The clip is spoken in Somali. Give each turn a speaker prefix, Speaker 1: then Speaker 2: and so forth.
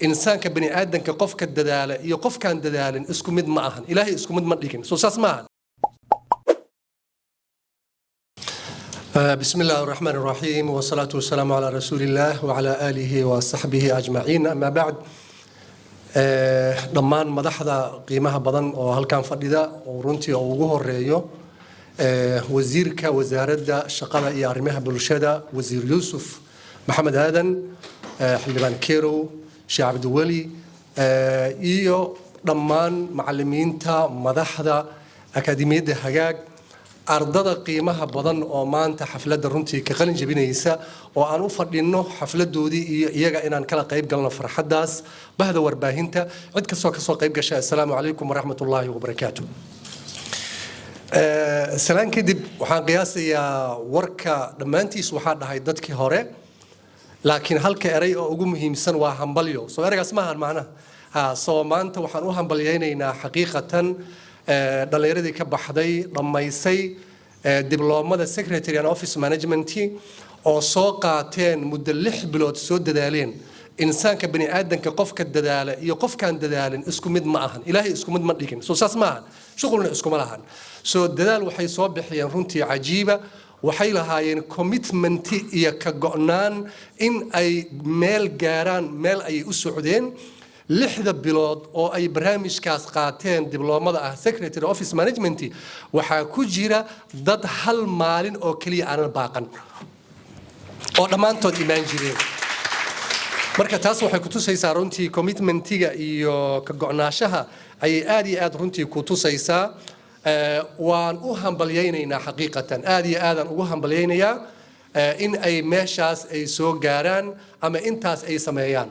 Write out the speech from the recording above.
Speaker 1: إنسان كبني آدم كقف كالدلالة يقف كان دلالة اسكو مد معهن إلهي اسكو مد مدلكن سوساس معهن. بسم الله الرحمن الرحيم والصلاة والسلام على رسول الله وعلى آله وصحبه أجمعين. أما بعد dhammaan madaxda qiimaha badan oo halkan fadhida oo runtii ugu horeeyo wasiirka wasaaradda shaqada iyo arrimaha bulshada wasiir Yuusuf Maxamed Aadan xildhibaan Kerow Sheekh Cabdiwali iyo dhammaan macallimiinta madaxda akaademiyadda Hagaag ardada qiimaha badan oo maanta xafladda runtii ka qalin jabinaysa oo aan u fadhino xafladoodii iyo iyaga inaan kala qayb galno farxadaas bahda warbaahinta cid kastoo ka soo qayb gashay assalaamu calaykum waraxmatullaahi wabarakaatuh. salaan kadib waxaan qiyaasayaa warka dhammaantiis waxaa dhahay dadkii hore laakiin halka eray oo ugu muhiimsan waa hambalyo soo eraygaas maahan macnaha soo maanta waxaan u hambalyaynaynaa xaqiiqatan dhalinyaradii ka baxday dhammaysay dibloomada secretary and office management oo soo qaateen muddo 6 bilood soo dadaaleen insaanka bani aadamka qofka dadaala iyo qofkaan dadaalin isku mid ma ahan ilaahay isku mid ma dhigin soo saas ma ahan shaqulna isku ma lahan soo dadaal waxay soo bixiyeen runtii cajiiba waxay lahaayeen commitment iyo ka go'naan in ay meel gaaraan meel ay u socdeen 6 bilood oo ay barnaamijkaas qaateen dibloomada ah secretary office management waxaa ku jira dad hal maalin oo kaliya aan baaqan oo dhammaantood imaan jireen marka taas waxay ku tusaysaa runtii commitmentiga iyo ka go'naanshaha ay aad iyo aad runtii ku tusaysaa waan u hambalyaynaynaa xaqiiqatan aad iyo aadan ugu hambalyaynayaa in ay meeshaas ay soo gaaraan ama intaas ay sameeyaan